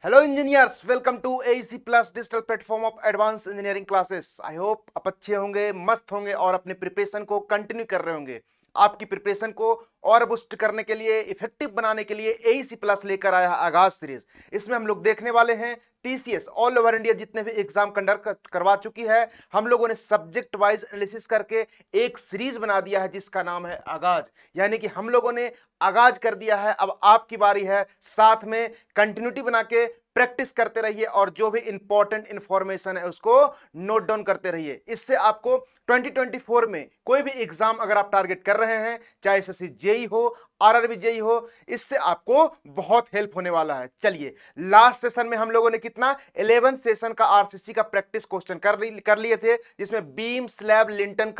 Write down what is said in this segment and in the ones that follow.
Hello engineers, welcome to AEC plus digital platform of advance engineering classes. I hope आप अच्छे होंगे, मस्त होंगे और अपने प्रिपरेशन को कंटिन्यू कर रहे होंगे। आपकी प्रिपरेशन को और बूस्ट करने के लिए, इफेक्टिव बनाने के लिए AEC प्लस लेकर आया आगाज सीरीज। इसमें हम लोग देखने वाले हैं TCS ऑल ओवर इंडिया जितने भी एग्जाम कंडक्ट करवा चुकी है। हम लोगों ने सब्जेक्ट वाइज एनालिसिस करके एक सीरीज बना दिया है जिसका नाम है आगाज। यानी कि हम लोगों ने आगाज कर दिया है, अब आपकी बारी है। साथ में कंटिन्यूटी बना के प्रैक्टिस करते रहिए और जो भी इंपॉर्टेंट इंफॉर्मेशन है उसको नोट डाउन करते रहिए। इससे आपको 2024 में कोई भी एग्जाम अगर आप टारगेट कर रहे हैं, चाहे एसएससी जेई हो, आरआरबी जेई हो, इससे आपको बहुत हेल्प होने वाला है। चलिए, लास्ट सेशन में हम लोगों ने कितना 11th सेशन का आरसीसी का प्रैक्टिस क्वेश्चन कर लिए थे, जिसमें बीम स्लैब लिंटल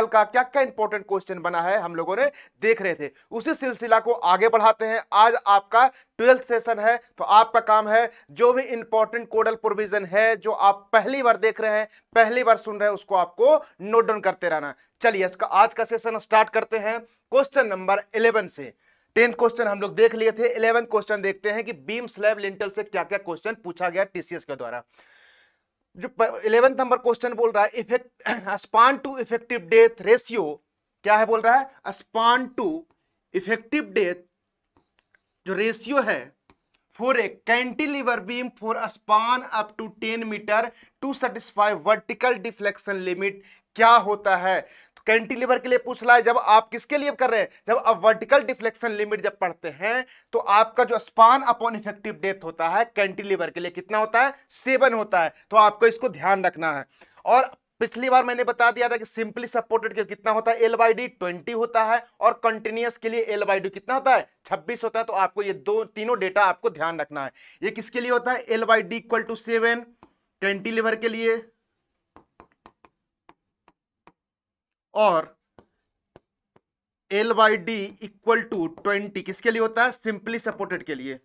का क्या क्या इंपॉर्टेंट क्वेश्चन बना है हम लोगों ने देख रहे थे। उसी सिलसिला को आगे बढ़ाते हैं। आज आपका 12th सेशन है, तो आपका काम है जो भी इंपॉर्टेंट कोडल प्रोविजन है जो आप पहली बार देख रहे हैं, पहली बार सुन रहे हैं, उसको आपको नोट डाउन करते रहना। चलिए, इसका आज का सेशन स्टार्ट करते हैं क्वेश्चन नंबर 11 से। 10th क्वेश्चन हम लोग देख लिए थे, 11th क्वेश्चन देखते हैं कि बीम स्लैब लिंटल से क्या क्या क्वेश्चन पूछा गया TCS के द्वारा। जो 11th नंबर क्वेश्चन बोल रहा है इफेक्ट स्पान टू इफेक्टिव डेथ रेशियो, क्या है बोल रहा है, स्पान टू इफेक्टिव डेथ जो रेशियो है for a cantilever beam for a span up to 10 metre to satisfy vertical deflection limit क्या होता है। तो कैंटिलीवर के लिए पूछ रहा है। जब आप किसके लिए कर रहे हैं, जब आप वर्टिकल डिफ्लेक्शन लिमिट जब पढ़ते हैं तो आपका जो स्पान अपॉन इफेक्टिव डेप्थ होता है कैंटिलीवर के लिए कितना होता है, 7 होता है। तो आपको इसको ध्यान रखना है। और पिछली बार मैंने बता दिया था कि सिंपली सपोर्टेड के लिए कितना होता है, L/D 20 होता है, और कंटिन्यूअस के लिए L/D कितना होता है, 26 होता है। तो आपको ये तीनों डेटा आपको ध्यान रखना है। ये किसके लिए होता है, L/D इक्वल टू 7 कैंटिलीवर के लिए, और L/D इक्वल टू 20 किसके लिए होता है, सिंपली सपोर्टेड के लिए।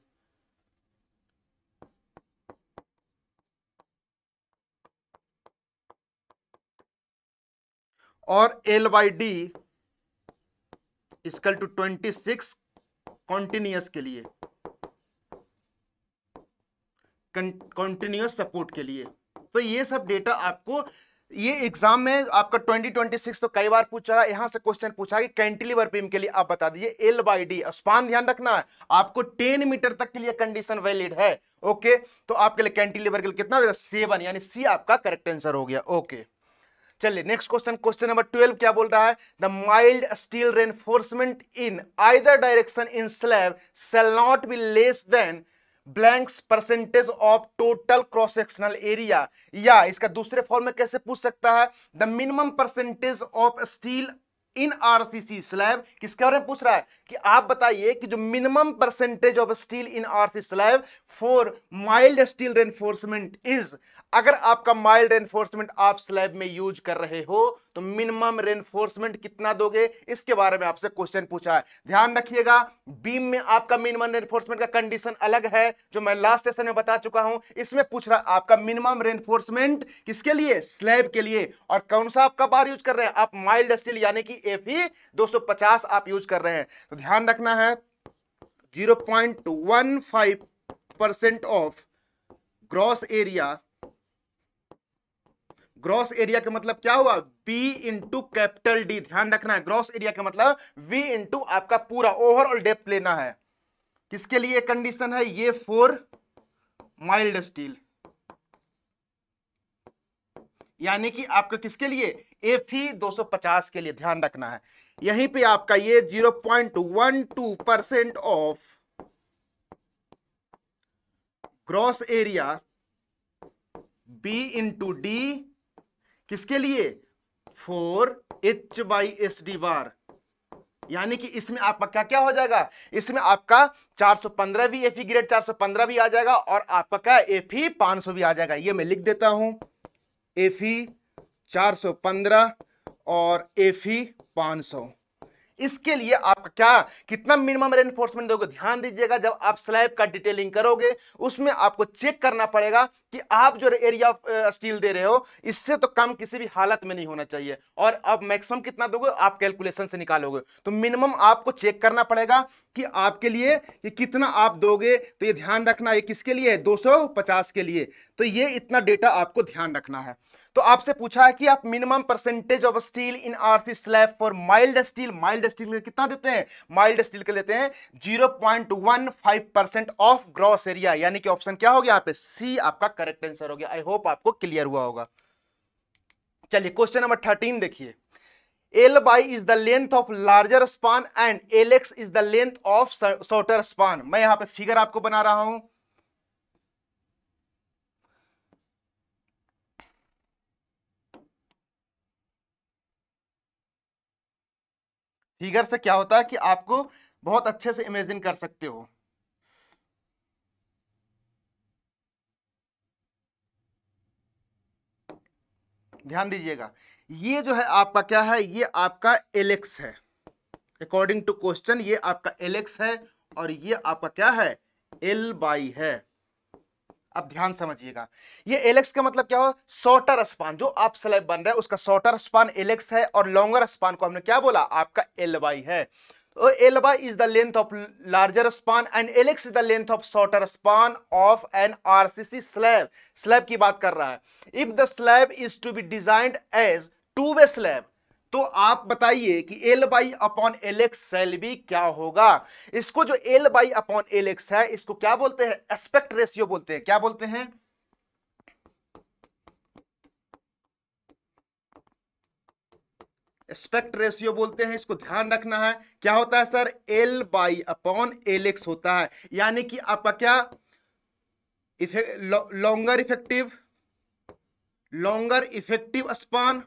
और L/D इक्वल टू 26 कॉन्टिन्यूअस के लिए, कॉन्टिन्यूअस सपोर्ट के लिए। तो ये सब डेटा आपको ये एग्जाम में आपका 2026 तो कई बार पूछा है। यहां से क्वेश्चन पूछा कि कैंटिलीवर बीम के लिए आप बता दीजिए L/D स्पान ध्यान रखना है आपको, 10 मीटर तक के लिए कंडीशन वैलिड है। ओके, तो आपके लिए कैंटिलीवर के लिए कितना हो गया, 7, यानी सी आपका करेक्ट आंसर हो गया। ओके, चलिए नेक्स्ट क्वेश्चन, क्वेश्चन नंबर 12 क्या बोल रहा है, the mild steel reinforcement in either direction in slab shall not be less than blanks percentage of total cross sectional area. या इसका दूसरे फॉर्म में कैसे पूछ सकता है, the minimum percentage of steel in RCC slab, किसके बारे में पूछ रहा है कि आप बताइए कि जो minimum percentage of steel in RCC slab for mild steel reinforcement is. अगर आपका माइल्ड रेनफोर्समेंट आप स्लैब में यूज कर रहे हो तो मिनिमम रेनफोर्समेंट कितना दोगे, इसके बारे में आपसे क्वेश्चन पूछा है। ध्यान रखिएगा, बीम में आपका मिनिमम रेनफोर्समेंट का कंडीशन अलग है जो मैं लास्ट सेशन में बता चुका हूं। इसमें पूछ रहा है आपका मिनिमम रेनफोर्समेंट किसके लिए, स्लैब के लिए। और कौन सा आपका बार यूज कर रहे हैं आप, माइल्ड स्टील यानी कि Fe 250 आप यूज कर रहे हैं। तो ध्यान रखना है 0.15% of gross area, gross area का मतलब क्या हुआ, B इंटू कैपिटल D। ध्यान रखना है ग्रॉस एरिया का मतलब V इंटू आपका पूरा ओवरऑल डेप्थ लेना है। किसके लिए कंडीशन है ये, फॉर माइल्ड स्टील, यानी कि आपका किसके लिए, Fe 250 के लिए। ध्यान रखना है यहीं पे आपका ये 0.12% of gross area B into D किसके लिए, 4H/SD बार। यानी कि इसमें आपका क्या क्या हो जाएगा, इसमें आपका 415 भी Fe ग्रेड 415 भी आ जाएगा, और आपका क्या Fe 500 भी आ जाएगा। ये मैं लिख देता हूं, Fe 415 और Fe 500। इसके लिए आप क्या कितना मिनिमम रेनफोर्समेंट दोगे, ध्यान दीजिएगा, जब आप स्लैब का डिटेलिंग करोगे उसमें आपको चेक करना पड़ेगा कि आप जो एरिया ऑफ स्टील दे रहे हो इससे तो कम किसी भी हालत में नहीं होना चाहिए, और अब मैक्सिमम कितना दोगे आप कैलकुलेशन से निकालोगे, तो मिनिमम आपको चेक करना पड़ेगा कि आपके लिए ये कितना आप दोगे। तो ये ध्यान रखना, ये किसके लिए है, 250 के लिए, तो ये इतना डेटा आपको ध्यान रखना है। तो आपसे पूछा है कि आप minimum percentage of steel in RC slab for mild steel, mild steel के कितना देते हैं, माइल्ड स्टील के लेते हैं 0.15% ऑफ ग्रॉस एरिया, यानी कि ऑप्शन क्या हो गया यहाँ पे, सी आपका करेक्ट आंसर हो गया। आई होप आपको क्लियर हुआ होगा। चलिए क्वेश्चन नंबर 13 देखिए, L by is the length of larger span and Lx is the length of shorter span। मैं यहां पे फिगर आपको बना रहा हूं, फिगर से क्या होता है कि आपको बहुत अच्छे से इमेजिन कर सकते हो। ध्यान दीजिएगा, ये जो है आपका क्या है, ये आपका Lx है, अकॉर्डिंग टू क्वेश्चन ये आपका Lx है, और ये आपका क्या है, L बाई है। अब ध्यान समझिएगा, ये Lx का मतलब क्या हो, शॉर्टर स्पान, जो आप स्लैब बन रहा है उसका शॉर्टर स्पान Lx है, और लॉन्गर स्पान को हमने क्या बोला, आपका L बाई है। तो L by is the length of larger span and Lx is the length of shorter span of an RCC slab। Slab की बात कर रहा है। If the slab is to be designed as two-way slab, तो आप बताइए कि L by upon Lx shall be क्या होगा। इसको जो L by upon Lx है इसको क्या बोलते हैं, एस्पेक्ट रेशियो बोलते हैं। क्या बोलते हैं, एस्पेक्ट रेशियो बोलते हैं, इसको ध्यान रखना है। क्या होता है sir, L by upon Lx होता है, यानी कि आपका क्या, longer effective span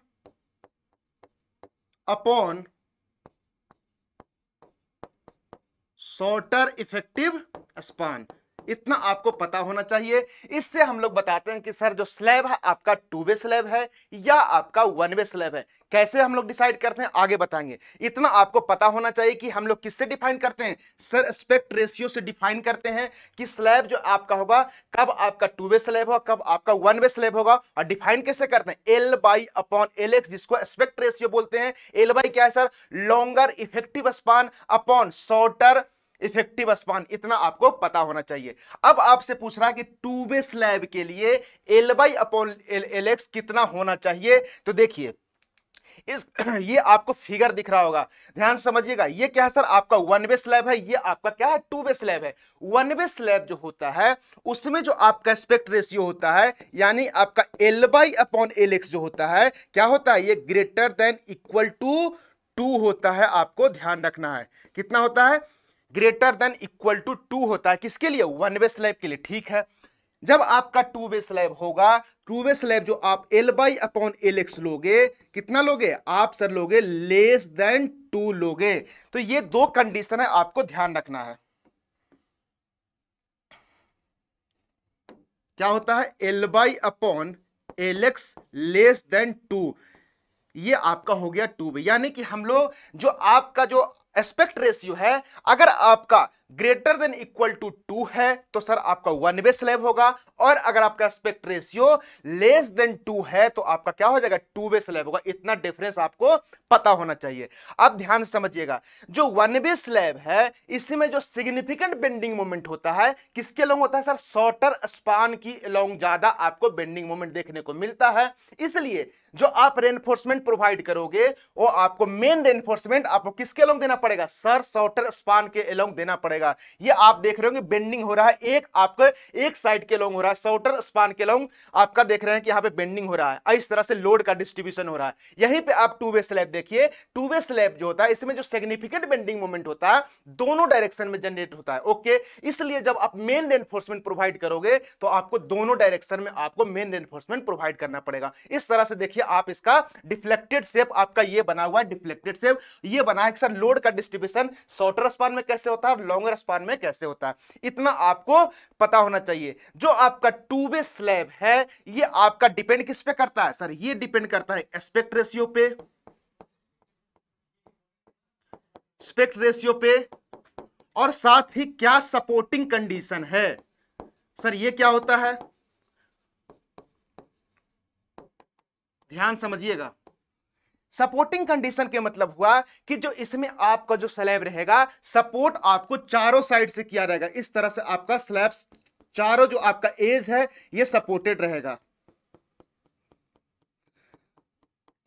upon shorter effective span, इतना आपको पता होना चाहिए। इससे हम लोग बताते हैं कि सर जो स्लैब है आपका टू वे स्लैब है या आपका वन वे स्लैब है। कैसे हम लोग डिसाइड करते हैं आगे बताएंगे। इतना आपको पता होना चाहिए कि हम लोग किससे डिफाइन करते हैं, सर एस्पेक्ट रेशियो से डिफाइन करते हैं कि स्लैब जो आपका होगा कब आपका टू वे स्लैब होगा, कब आपका वन वे स्लैब होगा। और डिफाइन कैसे करते हैं, L by upon L x, जिसको एस्पेक्ट रेशियो बोलते हैं। एल बाई क्या है sir, longer effective span upon shorter effective span, इतना आपको पता होना चाहिए। अब आपसे पूछ रहा है कि टू वे स्लैब के लिए L by upon L x कितना होना चाहिए। तो देखिए इस ये आपको फिगर दिख रहा होगा, ध्यान से समझिएगा। ये क्या है सर, आपका वन वे स्लैब है, ये आपका क्या है, टू वे स्लैब है। वन वे स्लैब जो होता है उसमें जो आपका एस्पेक्ट रेशियो होता है, यानी आपका L by upon L x जो होता है, क्या होता है, ये ग्रेटर देन इक्वल टू 2 होता है। आपको ध्यान रखना है, कितना होता है, ग्रेटर देन इक्वल टू 2 होता है। किसके लिए, वन वे स्लैब के लिए। ठीक है, जब आपका टू वे स्लैब होगा, टू वे स्लैब जो आप L by upon L x लोगे, कितना लोगे आप सर, लोगे लेस देन 2 लोगे। तो ये दो कंडीशन है, आपको ध्यान रखना है। क्या होता है, L by upon L x less than 2, ये आपका हो गया टू वे। यानी कि हम लोग जो आपका जो एस्पेक्ट रेशियो है, अगर आपका ग्रेटर देन इक्वल टू 2 है तो सर आपका वन वे स्लैब होगा, और अगर आपका एस्पेक्ट रेशियो लेस देन 2 है तो आपका क्या हो जाएगा, टू वे स्लैब होगा। इतना डिफरेंस आपको पता होना चाहिए। अब ध्यान से समझिएगा, जो वन वे स्लैब है इसमें जो सिग्निफिकेंट बेंडिंग मोमेंट होता है किसके अलोंग होता है सर, शॉर्टर स्पान की अलोंग ज्यादा आपको बेंडिंग मोमेंट देखने को मिलता है। इसलिए जो आप रेनफोर्समेंट प्रोवाइड करोगे वो आपको मेन रेनफोर्समेंट आपको किसके अलोंग देना पड़ेगा, सर शॉर्टर स्पान के अलोंग देना पड़ेगा। ये आप देख रहे होंगे बेंडिंग हो रहा है, एक आपके एक साइड के अलोंग हो रहा है, शॉर्टर स्पान के अलोंग आपका देख रहे हैं कि यहां पे बेंडिंग हो रहा है। इस तरह से लोड का डिस्ट्रीब्यूशन हो रहा है। यहीं पे आप टू वे स्लैब देखिए, टू वे स्लैब जो होता है इसमें जो सिग्निफिकेंट बेंडिंग मोमेंट होता है दोनों डायरेक्शन में जनरेट होता है। ओके, इसलिए जब आप मेन रेनफोर्समेंट प्रोवाइड करोगे तो आपको दोनों डायरेक्शन में आपको मेन रेनफोर्समेंट प्रोवाइड करना पड़ेगा। इस तरह से देखिए आप इसका डिफ्लेक्टेड शेप आपका ये बना हुआ है, डिफ्लेक्टेड शेप ये बना है। सर लोड का डिस्ट्रीब्यूशन शॉर्टर स्पान में कैसे होता है और लॉन्गर स्पान में कैसे होता है, इतना आपको पता होना चाहिए। जो आपका टू वे स्लैब है ये आपका डिपेंड किस पे करता है सर, ये डिपेंड करता है एस्पेक्ट रेशियो पे, एस्पेक्ट रेशियो पे, और साथ ही क्या सपोर्टिंग कंडीशन है। सर ये क्या होता है, ध्यान समझिएगा। सपोर्टिंग कंडीशन के मतलब हुआ कि जो इसमें आपका जो स्लैब रहेगा, सपोर्ट आपको चारों साइड से किया रहेगा। इस तरह से आपका स्लैब चारों जो आपका एज है ये सपोर्टेड रहेगा।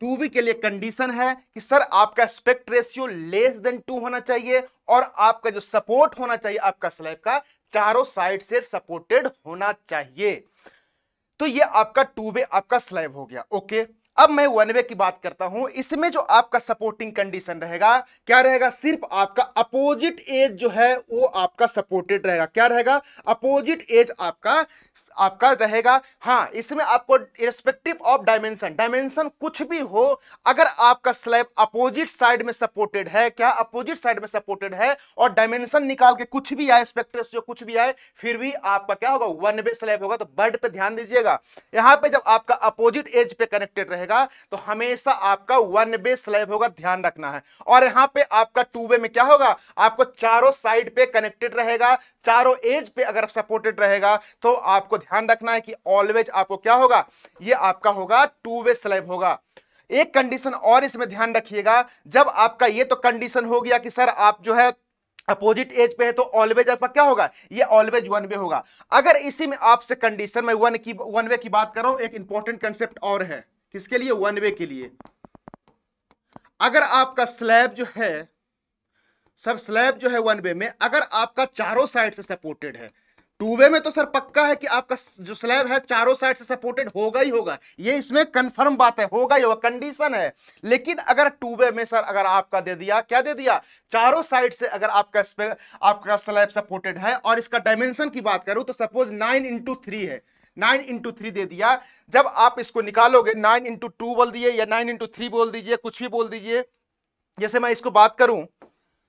2B के लिए कंडीशन है कि सर आपका एस्पेक्ट रेशियो लेस देन 2 होना चाहिए, और आपका जो सपोर्ट होना चाहिए आपका स्लैब का चारों साइड से सपोर्टेड होना चाहिए। तो ये आपका 2B आपका स्लैब हो गया। ओके, अब मैं 1B की बात करता हूं। इसमें जो आपका सपोर्टिंग कंडीशन रहेगा क्या रहेगा, सिर्फ आपका अपोजिट एज जो है वो आपका सपोर्टेड रहेगा। क्या रहेगा, अपोजिट एज आपका आपका रहेगा। हां, इसमें आपको इरेस्पेक्टिव ऑफ डायमेंशन, डायमेंशन कुछ भी हो, अगर आपका स्लैब अपोजिट साइड में सपोर्टेड है, क्या अपोजिट साइड में सपोर्टेड है, और डायमेंशन निकाल के कुछ भी आए, एस्पेक्ट रेशियो कुछ भी आए, फिर भी आपका क्या होगा, 1B स्लैब होगा। तो वर्ड पे ध्यान दीजिएगा, यहां पे जब आपका अपोजिट एज पे कनेक्टेड रहेगा तो हमेशा आपका 1B स्लैब होगा, ध्यान रखना है। और यहां पे आपका 2B में क्या होगा, आपको चारों साइड पे कनेक्टेड रहेगा, चारों एज पे अगर सपोर्टेड रहेगा तो आपको ध्यान रखना है कि ऑलवेज आपको क्या होगा, ये आपका होगा 2B स्लैब होगा। एक कंडीशन और इसमें ध्यान रखिएगा, जब आपका ये तो कंडीशन हो गया कि सर आप जो है अपोजिट एज पे है तो ऑलवेज आपका क्या होगा, ये ऑलवेज 1B होगा। अगर इसी में आपसे कंडीशन, मैं 1B की बात कर रहा हूं, एक इंपॉर्टेंट कंसेप्ट और है, किसके लिए, 1B के लिए। अगर आपका स्लैब जो है, सर स्लैब जो है 1B में अगर आपका चारों साइड से सपोर्टेड है, 2B में तो सर पक्का है कि आपका जो स्लैब है चारों साइड से सपोर्टेड होगा ही होगा, ये इसमें कंफर्म बात है, होगा ही होगा, कंडीशन है। लेकिन अगर 2B में सर अगर आपका दे दिया, क्या दे दिया, चारों साइड से अगर आपका स्लैब सपोर्टेड है, और इसका डायमेंशन की बात करूं तो सपोज 9x3 है, 9x3 दे दिया, जब आप इसको निकालोगे 9x2 बोल दिए या 9x3 बोल दीजिए, कुछ भी बोल दीजिए। जैसे मैं इसको बात करूं,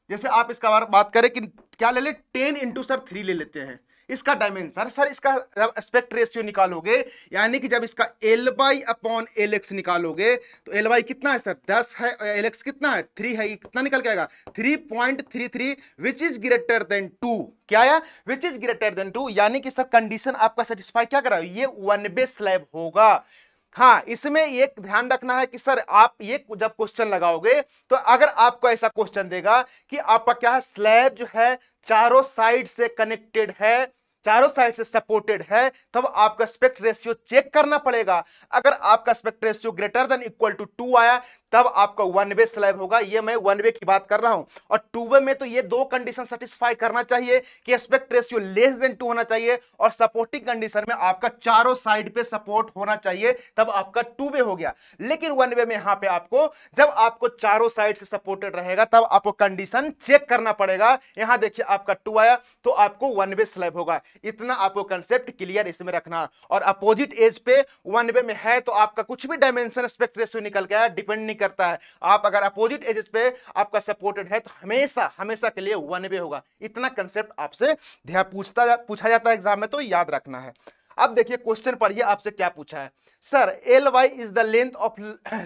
जैसे आप इसका बात करें कि क्या ले ले, 10x3 ले लेते हैं, इसका डायमेंशन। सर इसका जब एस्पेक्ट रेशियो निकालोगे, यानी कि जब इसका L/LX निकालोगे तो L कितना है सर, 10 है, LX कितना है, 3 है, ये कितना निकल के आएगा, 3.33, विच इज ग्रेटर देन 2। क्या आया, विच इज ग्रेटर देन 2, यानी कि सर कंडीशन आपका सेटिस्फाई क्या करा, ये 1B स्लैब होगा। हाँ, इसमें एक ध्यान रखना है कि सर आप ये जब क्वेश्चन लगाओगे तो अगर आपको ऐसा क्वेश्चन देगा कि आपका क्या है, स्लैब जो है चारों साइड से कनेक्टेड है, चारों साइड से सपोर्टेड है, तब आपका एस्पेक्ट रेशियो चेक करना पड़ेगा। अगर आपका aspect ratio greater than equal to 2 आया तब आपका 1B स्लैब होगा। ये मैं 1B की बात कर रहा हूं। और 2B में तो ये दो कंडीशन सेटिस्फाई करना चाहिए कि एस्पेक्ट रेशियो लेस देन 2 होना चाहिए, और सपोर्टिंग कंडीशन में आपका चारों साइड पे सपोर्ट होना चाहिए, तब आपका 2B हो गया। लेकिन 1B में यहां पे आपको जब आपको चारों साइड से सपोर्टेड रहेगा तब आपको कंडीशन चेक करना पड़ेगा। यहां देखिए आपका 2 आया तो आपको 1B स्लैब होगा। इतना आपको कंसेप्ट क्लियर इसमें रखना। और अपोजिट एज पे 1B में है तो आपका कुछ भी डायमेंशन एस्पेक्ट रेशियो निकल गया, डिपेंड नहीं करता है। आप अगर अपोजिट एजेस पे आपका सपोर्टेड है तो हमेशा हमेशा के लिए 1B होगा। इतना कंसेप्ट आपसे पूछा जाता है एग्जाम में, तो याद रखना है। अब देखिए क्वेश्चन पढ़िए, आपसे क्या पूछा है। Sir Ly is the length of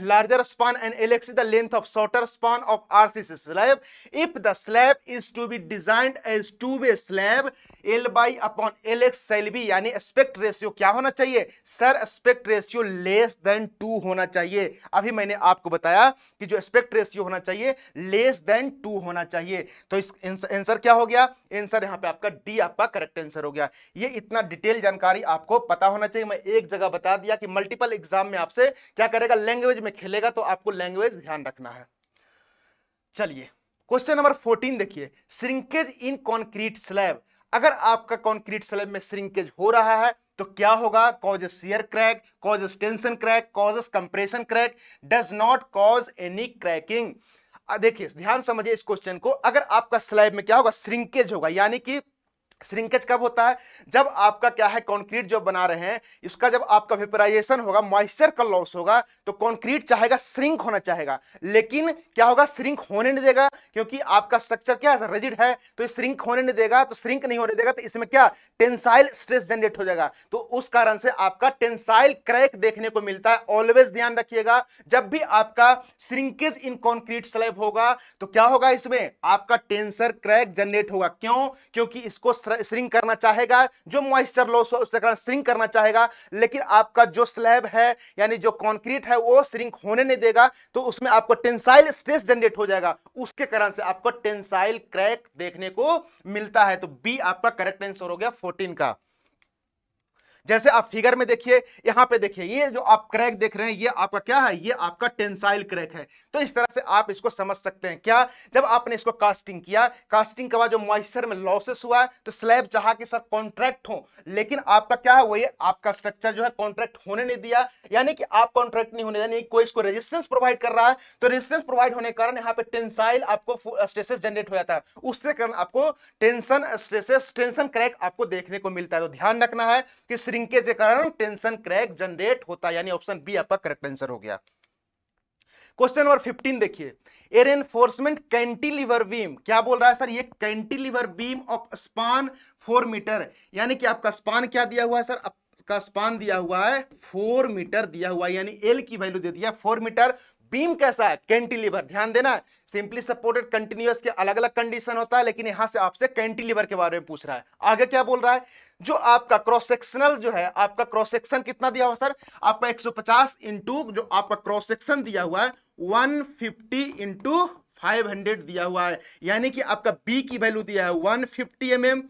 larger span and Lx is the length of shorter span of RCC slab. If the slab is to be designed as 2B slab, Ly/Lx shall be, यानी aspect ratio क्या होना चाहिए sir, aspect ratio less than 2 होना चाहिए। अभी मैंने आपको बताया कि जो एस्पेक्ट रेशियो होना चाहिए लेस देन 2 होना चाहिए। तो इस आंसर क्या हो गया, आंसर यहां पे आपका डी आपका करेक्ट आंसर हो गया। ये इतना डिटेल जानकारी आपको पता होना चाहिए। मैं एक जगह बता दिया कि मल्टीपल एग्जाम में आपसे क्या करेगा, लैंग्वेज में खेलेगा, तो आपको लैंग्वेज ध्यान रखना है। चलिए क्वेश्चन नंबर 14 देखिए, श्रिंकेज इन कॉन्क्रीट स्लैब। अगर आपका कॉन्क्रीट स्लैब में श्रिंकेज हो रहा है तो क्या होगा, causes shear crack, causes tension crack, causes compression crack, does not cause any cracking. देखिए ध्यान समझिए इस क्वेश्चन को। अगर आपका स्लैब में क्या होगा, श्रिंकेज होगा, यानी कि श्रिंकेज कब होता है? जब आपका क्या है, कंक्रीट जो बना रहे हैं इसका जब आपका वेपराइजेशन होगा, मॉइस्चर का लॉस होगा, तो कंक्रीट चाहेगा श्रिंक होना चाहेगा, लेकिन क्या होगा, श्रिंक होने नहीं देगा, क्योंकि आपका स्ट्रक्चर क्या है, रिजिड है, तो श्रिंक होने नहीं देगा। तो श्रिंक नहीं होने देगा तो इसमें क्या, टेंसाइल स्ट्रेस जनरेट हो जाएगा, तो उस कारण से आपका टेंसाइल क्रैक देखने को मिलता है। ऑलवेज ध्यान रखिएगा, जब भी आपका श्रिंकेज इन कंक्रीट स्लैब होगा तो क्या होगा, इसमें आपका टेंसर क्रैक जनरेट होगा। क्यों? क्योंकि इसको श्रिंक करना चाहेगा, जो मॉइस्चर लॉस हो उसके कारण श्रिंक करना चाहेगा, लेकिन आपका जो स्लैब है यानी जो कंक्रीट है वो श्रिंक होने नहीं देगा, तो उसमें आपको टेंसाइल स्ट्रेस जनरेट हो जाएगा, उसके कारण से आपको टेंसाइल क्रैक देखने को मिलता है। तो बी आपका करेक्ट आंसर हो गया 14 का। जैसे आप फिगर में देखिए, यहां पे देखिए, ये जो आप क्रैक देख रहे हैं ये आपका क्या है, ये आपका टेंसाइल क्रैक है। तो इस तरह से आप इसको समझ सकते हैं। क्या, जब आपने इसको कास्टिंग किया, कास्टिंग के बाद जो मॉइस्चर में लॉसेस हुआ तो स्लैब चाहा के साथ कॉन्ट्रैक्ट हो, लेकिन आपका क्या है, वही आपका स्ट्रक्चर जो है कॉन्ट्रैक्ट होने नहीं दिया, यानी कि आप कॉन्ट्रैक्ट नहीं होने दिया, कोई इसको रेजिस्टेंस प्रोवाइड कर रहा है, तो रेजिस्टेंस प्रोवाइड होने के कारण यहाँ पे टेंसाइल आपको स्ट्रेसेस जनरेट हो जाता है, उससे कारण आपको टेंशन स्ट्रेसेस, टेंशन क्रैक आपको देखने को मिलता है। तो ध्यान रखना है कि श्रिंकेज के कारण टेंशन क्रैक जनरेट होता है, यानी ऑप्शन बी आपका करेक्ट आंसर हो गया। क्वेश्चन नंबर 15 देखिए, ए रेनफोर्समेंट कैंटिलीवर बीम, क्या बोल रहा है सर, ये cantilever beam of span 4 metre, यानी कि आपका स्पान क्या दिया हुआ है सर, आपका स्पान दिया हुआ है 4 मीटर दिया हुआ है, यानी एल की वैल्यू दे दिया 4 मीटर। बीम कैसा है, कैंटिलीवर, ध्यान देना, सिंपली सपोर्टेड कंटिन्यूअस के अलग अलग कंडीशन होता है, लेकिन यहां से आपसे कैंटिलीवर के बारे में पूछ रहा है। आगे क्या बोल रहा है, जो आपका क्रॉस सेक्शनल जो है, आपका क्रॉस सेक्शन कितना दिया हुआ सर, आपका 150 इंटू जो आपका क्रॉस सेक्शन दिया हुआ है 150 इंटू 500 दिया हुआ है, यानी कि आपका बी की वैल्यू दिया है 150 mm,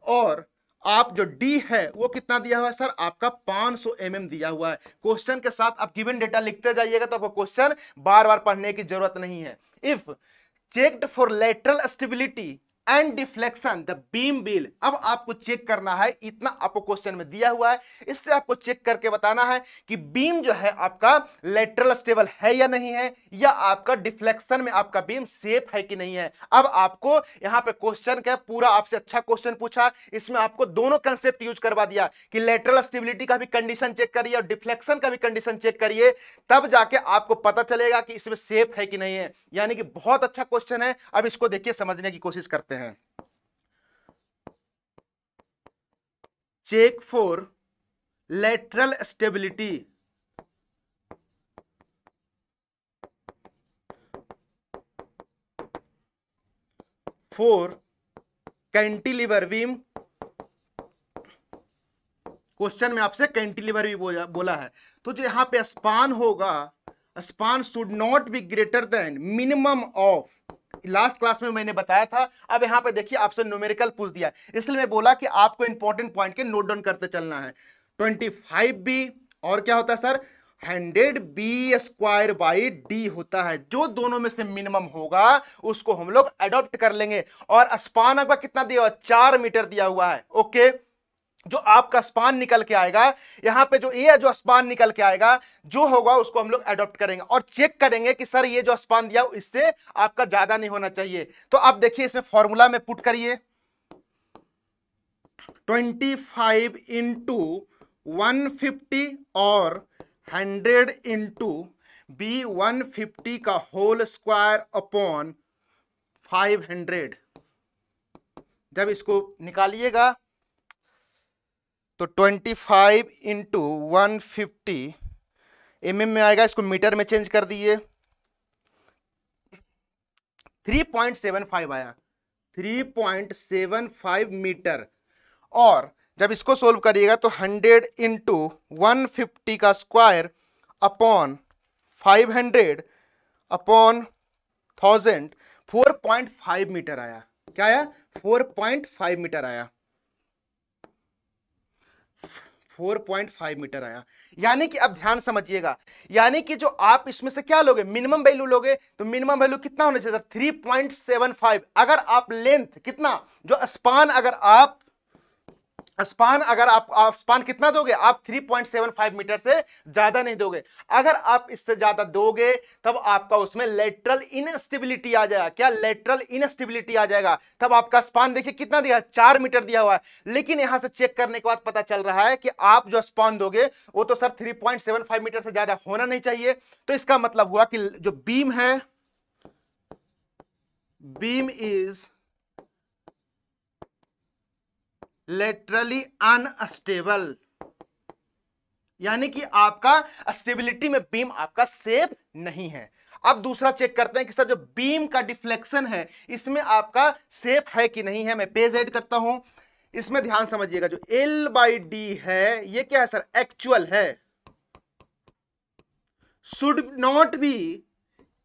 और आप जो डी है वो कितना दिया हुआ है सर, आपका 500 mm दिया हुआ है। क्वेश्चन के साथ आप गिवन डेटा लिखते जाइएगा तो आपको क्वेश्चन बार बार पढ़ने की जरूरत नहीं है। If checked for lateral stability and deflection the beam will, अब आपको चेक करना है, इतना आपको क्वेश्चन में दिया हुआ है, इससे आपको चेक करके बताना है कि बीम जो है आपका लेटरल स्टेबल है या नहीं है, या आपका डिफ्लेक्शन में आपका बीम सेफ है कि नहीं है। अब आपको यहां पे क्वेश्चन का पूरा आपसे अच्छा क्वेश्चन पूछा, इसमें आपको दोनों कंसेप्ट यूज करवा दिया कि लेटरल स्टेबिलिटी का भी कंडीशन चेक करिए और डिफ्लेक्शन का भी कंडीशन चेक करिए, तब जाके आपको पता चलेगा कि इसमें सेफ है कि नहीं है, यानी कि बहुत अच्छा क्वेश्चन है। अब इसको देखिए, समझने की कोशिश करते हैं। Check for lateral stability for cantilever beam, question में आपसे कैंटिलीवर भी बोला है, तो जो यहां पे स्पान होगा, span should not be greater then minimum of, last class में मैंने बताया था। अब यहां पे देखिए आपसे न्यूमेरिकल पूछ दिया, इसलिए मैं बोला कि आपको इंपॉर्टेंट पॉइंट के नोट डाउन करते चलना है। 25b और क्या होता है sir, 100b square by D होता है, जो दोनों में से मिनिमम होगा उसको हम लोग अडॉप्ट कर लेंगे। और स्पान आपका कितना दिया हुआ, 4 मीटर दिया हुआ है। ओके, जो आपका स्पान निकल के आएगा, यहां पे जो ये जो स्पान निकल के आएगा जो होगा उसको हम लोग अडॉप्ट करेंगे और चेक करेंगे कि सर ये जो स्पान दिया इससे आपका ज्यादा नहीं होना चाहिए। तो आप देखिए इसमें फॉर्मूला में पुट करिए, 25 इंटू 150 और 100 इंटू बी 150 का होल स्क्वायर अपॉन 500। जब इसको निकालिएगा तो 25 इंटू 150 mm में आएगा, इसको मीटर में चेंज कर दिए, 3.75 आया, 3.75 मीटर। और जब इसको सोल्व करिएगा तो 100 इंटू 150 का स्क्वायर अपॉन 500 अपॉन 1000, 4.5 मीटर आया। क्या आया, 4.5 मीटर आया, 4.5 मीटर आया। यानी कि अब ध्यान समझिएगा, यानी कि जो आप इसमें से क्या लोगे, मिनिमम वैल्यू लोगे, तो मिनिमम वैल्यू कितना होना चाहिए, 3.75। अगर आप लेंथ कितना, जो स्पान अगर आप स्पान अगर आप स्पान कितना दोगे, आप 3.75 मीटर से ज्यादा नहीं दोगे। अगर आप इससे ज्यादा दोगे तब आपका उसमें लेटरल इनस्टेबिलिटी आ जाएगा। क्या लेटरल इनस्टेबिलिटी आ जाएगा। तब आपका स्पान देखिए कितना दिया, 4 मीटर दिया हुआ है। लेकिन यहां से चेक करने के बाद पता चल रहा है कि आप जो स्पान दोगे वो तो सर 3.75 मीटर से ज्यादा होना नहीं चाहिए। तो इसका मतलब हुआ कि जो बीम है, बीम इज लेटरली अनस्टेबल, यानी कि आपका स्टेबिलिटी में बीम आपका सेफ नहीं है। अब दूसरा चेक करते हैं कि सर जो बीम का डिफ्लेक्शन है इसमें आपका सेफ है कि नहीं है। मैं पेज ऐड करता हूं, इसमें ध्यान समझिएगा। जो L/D है ये क्या है सर, एक्चुअल है। Should not be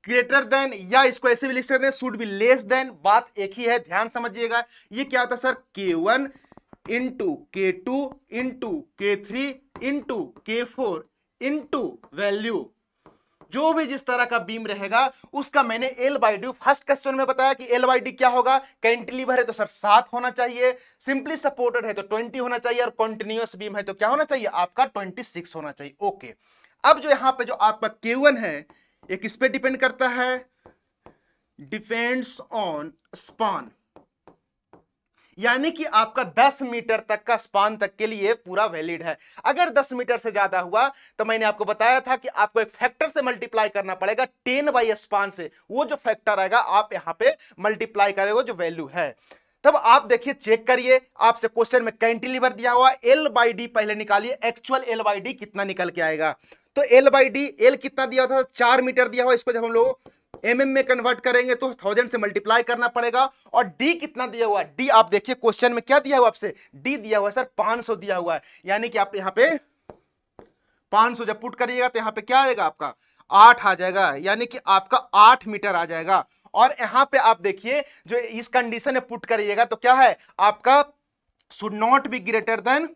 greater then, या इसको ऐसे भी लिख सकते हैं शुड बी लेस देन, बात एक ही है, ध्यान समझिएगा। ये क्या होता है sir, K1 into K2 into K3 into K4 into value. जो भी जिस तरह का बीम रहेगा उसका मैंने L/D फर्स्ट क्वेश्चन में बताया कि L/D क्या होगा। कैंटिलीवर है तो सर 7 होना चाहिए, सिंपली सपोर्टेड है तो 20 होना चाहिए, और कॉन्टिन्यूअस बीम है तो क्या होना चाहिए आपका 26 होना चाहिए। ओके, अब जो यहां पे जो आपका K1 है ये किस पे डिपेंड करता है, डिपेंड्स ऑन स्पान, यानी कि आपका 10 मीटर तक का स्पान तक के लिए पूरा वैलिड है। अगर 10 मीटर से ज्यादा हुआ तो मैंने आपको बताया था कि आपको एक फैक्टर से मल्टीप्लाई करना पड़ेगा 10 बाई स्पान से। वो जो फैक्टर आएगा आप यहां पे मल्टीप्लाई करेंगे जो वैल्यू है। तब आप देखिए, चेक करिए, आपसे क्वेश्चन में कैंटिलीवर दिया हुआ, L/D पहले निकालिए, एक्चुअल L/D कितना निकल के आएगा। तो L/D, L कितना दिया था, 4 मीटर दिया हुआ। इसको जब हम लोग mm में कन्वर्ट करेंगे तो 1000 से मल्टीप्लाई करना पड़ेगा। और D कितना दिया हुआ, D आप देखिए क्वेश्चन में क्या दिया हुआ आपसे, D दिया हुआ है सर 500 दिया हुआ है। यानी कि आप यहां पे 500 जब पुट करिएगा तो यहां पे क्या आएगा आपका 8 आ जाएगा, यानी कि आपका 8 मीटर आ जाएगा। और यहां पे आप देखिए जो इस कंडीशन में पुट करिएगा तो क्या है आपका, should not be greater than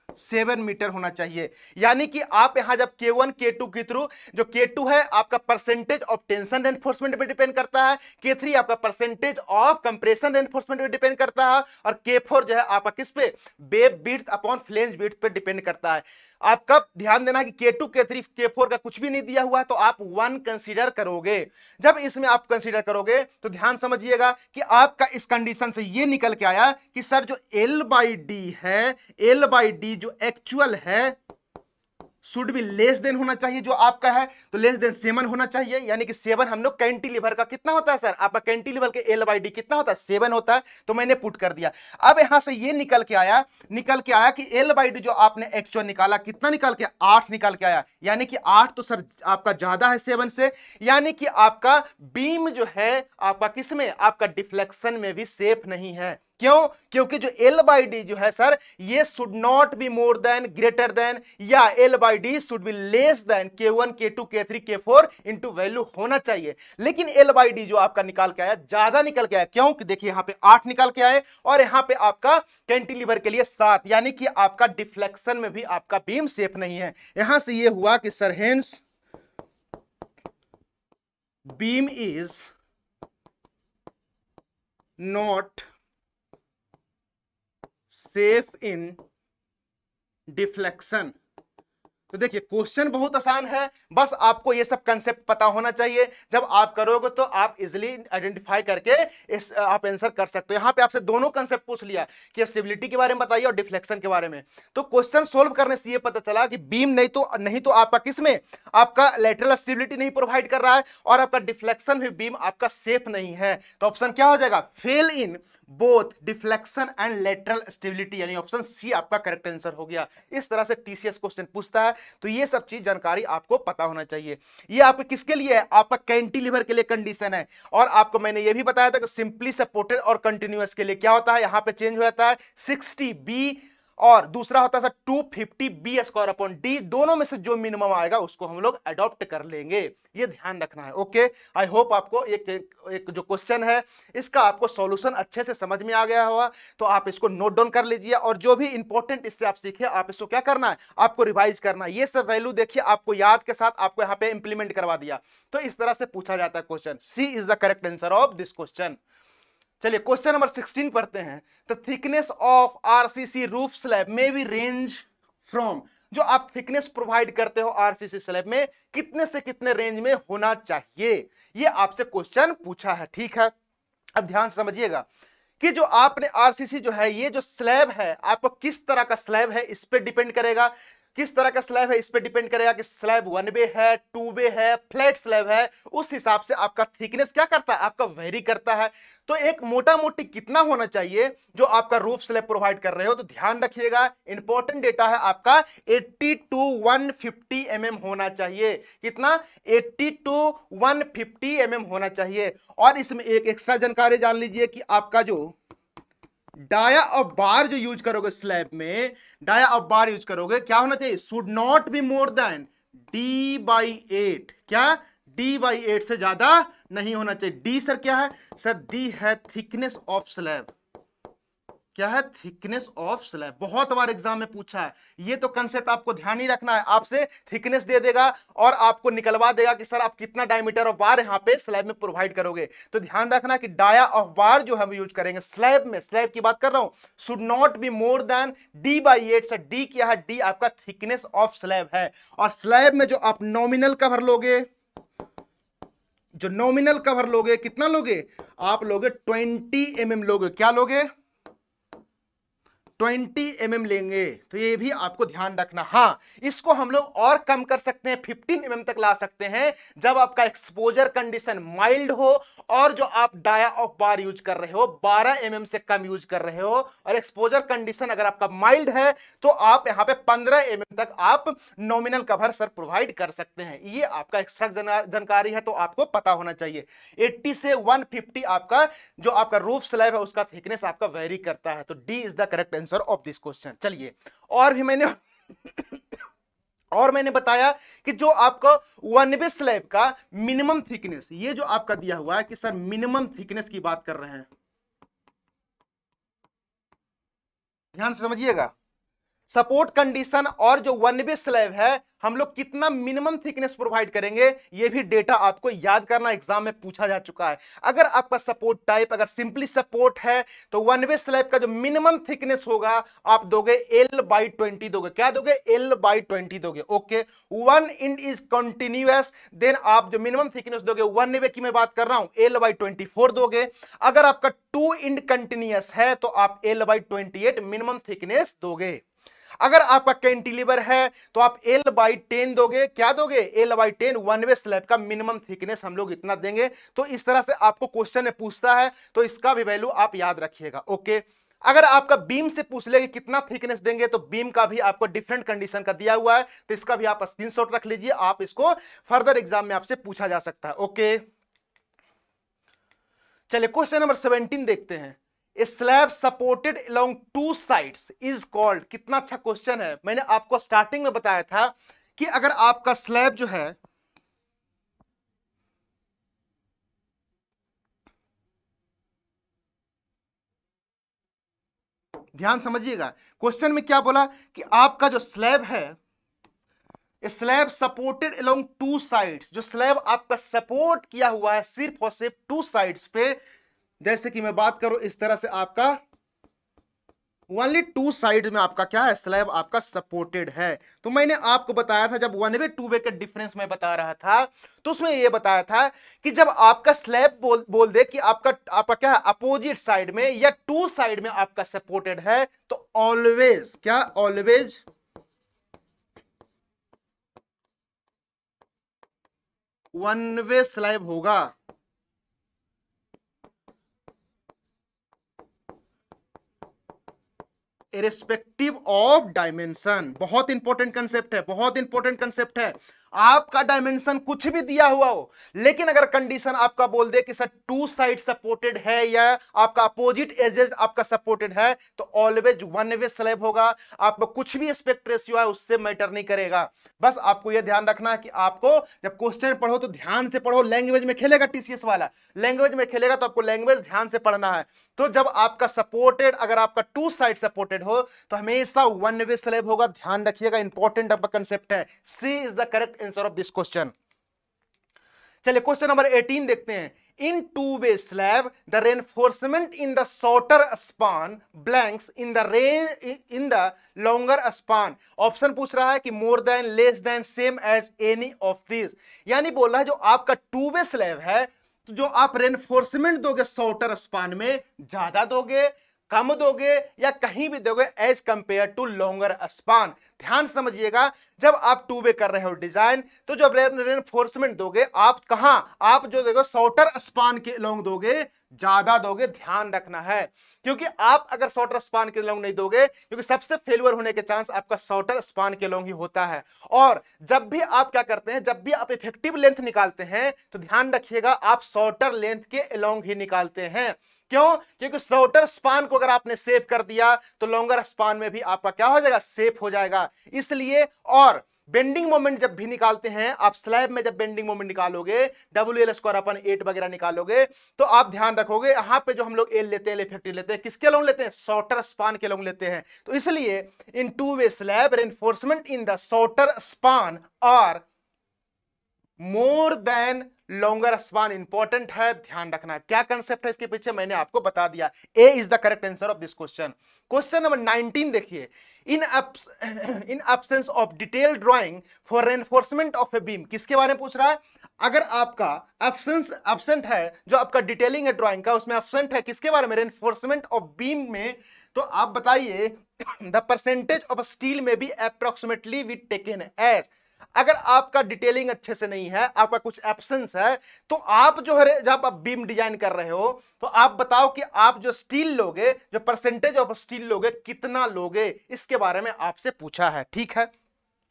7 metre होना चाहिए। यानी कि आप यहां जब K1 K2 के थ्रू, जो K2 है आपका परसेंटेज ऑफ टेंशन रेनफोर्समेंट पे डिपेंड करता है, K3 आपका परसेंटेज ऑफ कंप्रेशन रेनफोर्समेंट पे डिपेंड करता है, और K4 जो है आपका किस पे, web width upon flange width पे डिपेंड करता है। आपका ध्यान देना कि K2 K3 K4 का कुछ भी नहीं दिया हुआ है तो आप 1 कंसीडर करोगे। जब इसमें आप कंसीडर करोगे तो ध्यान समझिएगा कि आपका इस कंडीशन से ये निकल के आया कि सर जो L/D है, L/D जो एक्चुअल है शुड बी लेस देन होना चाहिए, जो आपका है तो लेस देन 7 होना चाहिए। यानी कि 7 हम लोग कैंटिलीवर का कितना होता है सर, आपका कैंटिलीवर के L/D कितना होता है, 7 होता है, तो मैंने पुट कर दिया। अब यहां से ये निकल के आया कि L/D जो आपने एक्चुअल निकाला कितना निकल के, 8 निकल के आया। यानी कि 8 तो सर आपका ज्यादा है 7 से, यानी कि आपका बीम जो है आपका किसमें, आपका डिफ्लेक्शन में भी सेफ नहीं है। क्यों, क्योंकि जो L/D जो है सर ये should not be more than greater than, या L/D should be less than K1 K2 K3 K4 into value होना चाहिए। लेकिन L/D जो आपका निकाल के आया ज्यादा निकल के आया, क्यों कि देखिए यहां पे 8 निकाल के आए और यहां पे आपका कैंटिलीवर के लिए 7, यानी कि आपका डिफ्लेक्शन में भी आपका बीम सेफ नहीं है। यहां से ये हुआ कि sir hence beam is not safe in deflection. तो देखिए क्वेश्चन बहुत आसान है, बस आपको ये सब कंसेप्ट पता होना चाहिए। जब आप करोगे तो आप इजीली आइडेंटिफाई करके इस आप आंसर कर सकते हो। यहां पे आपसे दोनों कंसेप्ट पूछ लिया कि स्टेबिलिटी के बारे में बताइए और डिफ्लेक्शन के बारे में। तो क्वेश्चन सोल्व करने से ये पता चला कि बीम नहीं तो आपका किसमें, आपका लेटरल स्टेबिलिटी नहीं प्रोवाइड कर रहा है, और आपका डिफ्लेक्शन भी बीम आपका सेफ नहीं है। तो ऑप्शन क्या हो जाएगा, fail in both deflection and lateral stability, यानी ऑप्शन सी आपका करेक्ट आंसर हो गया। इस तरह से टीसीएस क्वेश्चन पूछता है, तो ये सब चीज जानकारी आपको पता होना चाहिए। ये आपके किसके लिए है, आपका कैंटिलीवर के लिए कंडीशन है। और आपको मैंने ये भी बताया था कि सिंपली सपोर्टेड और कंटिन्यूअस के लिए क्या होता है, यहां पे चेंज हो जाता है 60 बी, और दूसरा होता है 250 बी स्क्वायर अपॉन डी। दोनों में से जो मिनिमम आएगा उसको हम लोग अडॉप्ट कर लेंगे, ये ध्यान रखना है। ओके, आई होप आपको एक जो क्वेश्चन है इसका आपको सॉल्यूशन अच्छे से समझ में आ गया होगा। तो आप इसको नोट डाउन कर लीजिए, और जो भी इंपॉर्टेंट इससे आप सीखे आप इसको क्या करना है, आपको रिवाइज करना है। ये सब वैल्यू देखिए आपको याद के साथ आपको यहाँ पे इंप्लीमेंट करवा दिया। तो इस तरह से पूछा जाता है question. C is the correct answer of this question. चलिए क्वेश्चन नंबर 16 पढ़ते हैं। The thickness of RCC roof slab में भी रेंज फ्रॉम, जो आप थिकनेस प्रोवाइड करते हो आरसीसी स्लैब में कितने से कितने रेंज में होना चाहिए, ये आपसे क्वेश्चन पूछा है। ठीक है, अब ध्यान से समझिएगा कि जो आपने आरसीसी जो है, ये जो स्लैब है आपको किस तरह का स्लैब है इस पे डिपेंड करेगा। किस तरह का स्लैब है इस पे डिपेंड करेगा कि स्लैब 1 वे है, 2 वे है, फ्लैट स्लैब है, उस हिसाब से आपका थिकनेस क्या करता है, आपका वेरी करता है। तो एक मोटा मोटी कितना होना चाहिए जो आपका रूफ स्लैब प्रोवाइड कर रहे हो, तो ध्यान रखिएगा इंपॉर्टेंट डेटा है आपका 80 to 150 mm होना चाहिए। कितना? 80 to 150 mm होना चाहिए। और इसमें एक एक्स्ट्रा जानकारी जान लीजिए कि आपका जो डाया ऑफ बार जो यूज करोगे स्लैब में, डाया ऑफ बार यूज करोगे, क्या होना चाहिए, should not be more than D/8। क्या? D/8 से ज्यादा नहीं होना चाहिए। डी सर क्या है? सर डी है थिकनेस ऑफ स्लैब। क्या है? Thickness of slab. बहुत बार एग्जाम में पूछा है, ये तो कंसेप्ट आपको ध्यान ही रखना है। आपसे थिकनेस दे देगा और आपको निकलवा देगा कि सर आप कितना डायमीटर ऑफ बार यहां पे स्लैब में प्रोवाइड करोगे। तो ध्यान रखना कि डाया ऑफ बार जो हम यूज करेंगे स्लैब में, स्लैब की बात कर रहा हूं, should not be more than D/8। Sir D क्या है? डी आपका थिकनेस ऑफ स्लैब है। और स्लैब में जो आप नॉमिनल कवर लोगे, जो नॉमिनल कवर लोगे, कितना लोगे आप? लोगे 20 mm लोगे। क्या लोगे? 20 mm लेंगे। तो ये भी आपको ध्यान रखना। हाँ, इसको हम लोग और कम कर सकते हैं, 15 mm तक ला सकते हैं, जब आपका एक्सपोजर कंडीशन माइल्ड हो और जो आप डाया ऑफ बार यूज कर रहे हो 12 mm से कम यूज कर रहे हो, और एक्सपोजर कंडीशन अगर आपका माइल्ड है तो आप यहां पे 15 mm तक आप नॉमिनल कवर सर प्रोवाइड कर सकते हैं। ये आपका एक्स्ट्रा जानकारी है, तो आपको पता होना चाहिए। 80 से 150 आपका जो आपका रूफ स्लैब है उसका थिकनेस आपका वेरी करता है। तो D is the correct answer of this question. चलिए, और भी मैंने बताया कि जो आपका 1 वे स्लैब का मिनिमम थिकनेस, ये जो आपका दिया हुआ है कि सर मिनिमम थिकनेस की बात कर रहे हैं, ध्यान से समझिएगा। सपोर्ट कंडीशन और जो 1 वे स्लैब है हम लोग कितना मिनिमम थिकनेस प्रोवाइड करेंगे, ये भी डेटा आपको याद करना, एग्जाम में पूछा जा चुका है। अगर आपका सपोर्ट टाइप अगर सिंपली सपोर्ट है तो 1 वे स्लैब का जो मिनिमम थिकनेस होगा आप दोगे L/20 दोगे। क्या दोगे? L/20 दोगे। Okay, 1 end is continuous, then आप जो मिनिमम थिकनेस दोगे 1 वे की मैं बात कर रहा हूं L/24 दोगे। अगर आपका 2 इंड कंटिन्यूअस है तो आप L/28 मिनिमम थिकनेस दोगे। अगर आपका कैंटिलीवर है तो आप L/10 दोगे। क्या दोगे? L/10 1 वे स्लैब का मिनिमम थिकनेस हम लोग इतना देंगे। तो इस तरह से आपको क्वेश्चन में पूछता है तो इसका भी वैल्यू आप याद रखिएगा। ओके, अगर आपका बीम से पूछ ले कि कितना थिकनेस देंगे तो बीम का भी आपको डिफरेंट कंडीशन का दिया हुआ है, तो इसका भी आप स्क्रीनशॉट रख लीजिए, आप इसको फर्दर एग्जाम में आपसे पूछा जा सकता है। ओके, चलिए क्वेश्चन नंबर 17 देखते हैं। A slab supported along 2 sides is called, कितना अच्छा क्वेश्चन है। मैंने आपको स्टार्टिंग में बताया था कि अगर आपका स्लैब जो है ध्यान समझिएगा, क्वेश्चन में क्या बोला कि आपका जो स्लैब है, स्लैब सपोर्टेड अलोंग 2 साइड्स, जो स्लैब आपका सपोर्ट किया हुआ है सिर्फ और सिर्फ 2 साइड्स पे। जैसे कि मैं बात करूं इस तरह से आपका ओनली 2 साइड में आपका क्या है, स्लैब आपका सपोर्टेड है। तो मैंने आपको बताया था जब 1 वे 2 वे का डिफरेंस मैं बता रहा था तो उसमें ये बताया था कि जब आपका स्लैब बोल दे कि आपका क्या है अपोजिट साइड में या 2 साइड में आपका सपोर्टेड है, तो ऑलवेज क्या, ऑलवेज 1 वे स्लैब होगा। Irrespective of dimension. बहुत इंपॉर्टेंट कंसेप्ट है, बहुत इंपॉर्टेंट कंसेप्ट है। आपका डायमेंशन कुछ भी दिया हुआ हो, लेकिन अगर कंडीशन आपका बोल दे कि सर 2 साइड सपोर्टेड है या आपका अपोजिट एजेस आपका सपोर्टेड है, तो ऑलवेज 1 वे स्लैब होगा। आपको कुछ भी एस्पेक्ट रेशियो है उससे मैटर नहीं करेगा। बस आपको यह ध्यान रखना है कि आपको जब क्वेश्चन पढ़ो तो ध्यान से पढ़ो। लैंग्वेज में खेलेगा टीसीएस वाला, लैंग्वेज में खेलेगा तो आपको लैंग्वेज ध्यान से पढ़ना है। तो जब आपका सपोर्टेड, अगर आपका 2 साइड सपोर्टेड हो तो हमेशा 1 वे स्लैब होगा। ध्यान रखिएगा, इंपॉर्टेंट आपका कंसेप्ट है। C is the correct answer of this question. चलिए क्वेश्चन नंबर 18 देखते हैं। In two way slab the reinforcement in the shorter span blanks in the longer span. Option पूछ रहा है कि more than, less than, same as any of this. यानी बोल रहा है जो आपका टू वे स्लैब है, तो जो आप रेनफोर्समेंट दोगे शॉर्टर स्पान में, ज्यादा दोगे, कम दोगे, या कहीं भी दोगे as compare to longer span. ध्यान समझिएगा, जब आप टू वे कर रहे हो डिजाइन, तो जब रेनफोर्समेंट दोगे आप कहां, आप जो देखो शॉर्टर स्पान के लॉन्ग दोगे, ज्यादा दोगे, ध्यान रखना है। क्योंकि आप अगर शॉर्टर स्पान के लॉन्ग नहीं दोगे, क्योंकि सबसे फेलियर होने के चांस आपका शॉर्टर स्पान के लॉन्ग ही होता है। और जब भी आप क्या करते हैं, जब भी आप इफेक्टिव लेंथ निकालते हैं, तो ध्यान रखिएगा आप शॉर्टर लेंथ के लॉन्ग ही निकालते हैं। क्यों? क्योंकि शॉर्टर स्पान को अगर आपने सेव कर दिया तो लॉन्गर स्पान में भी आपका क्या हो जाएगा, सेव हो जाएगा। इसलिए, और बेंडिंग मोमेंट जब भी निकालते हैं आप स्लैब में, जब बेंडिंग मोमेंट निकालोगे, WL²/8 वगैरह निकालोगे, तो आप ध्यान रखोगे यहां पे जो हम लोग एल लेते हैं, इफेक्टिव लेते हैं, किसके लॉन्ग लेते हैं, शॉर्टर स्पान के लॉन्ग लेते हैं। तो इसलिए in two way slab reinforcement in the shorter span और more than longer span important है, ध्यान रखना है। क्या कंसेप्ट है इसके पीछे मैंने आपको बता दिया। A is the correct answer of this question. Question number 19 देखिए। In absence of detail drawing for reinforcement of a beam, किसके बारे में पूछ रहा है? अगर आपका एब्सेंट है, जो आपका डिटेलिंग है ड्राइंग का, उसमें एब्सेंट है किसके बारे में, रेनफोर्समेंट ऑफ बीम में, तो आप बताइए द परसेंटेज ऑफ स्टील में be approximately we taken as. अगर आपका डिटेलिंग अच्छे से नहीं है, आपका कुछ एब्सेंस है, तो आप जो है जब आप बीम डिजाइन कर रहे हो, तो आप बताओ कि आप जो स्टील लोगे, जो परसेंटेज ऑफ स्टील लोगे, कितना लोगे, इसके बारे में आपसे पूछा है। ठीक है,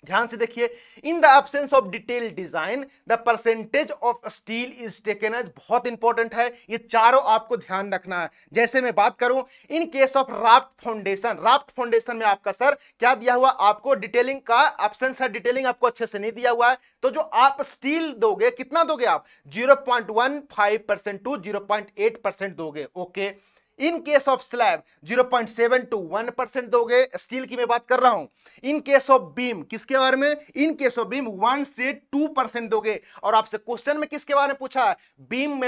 ध्यान से देखिए। In the absence of detail design the percentage of steel is taken as, बहुत इंपॉर्टेंट है, ये चारों आपको ध्यान रखना है। जैसे मैं बात करूं in case of raft foundation, raft foundation में आपका सर क्या दिया हुआ, आपको डिटेलिंग का एब्सेंस है, डिटेलिंग आपको अच्छे से नहीं दिया हुआ है, तो जो आप स्टील दोगे, कितना दोगे आप, 0.15% टू 0.8% दोगे। Okay, in case of slab 0.7 to 1% दोगे, स्टील की मैं बात कर रहा हूं। इन केस ऑफ बीम, किसके बारे में, इन केस ऑफ बीम 1 से 2% दोगे। और आपसे क्वेश्चन में किसके बारे में पूछा है, बीम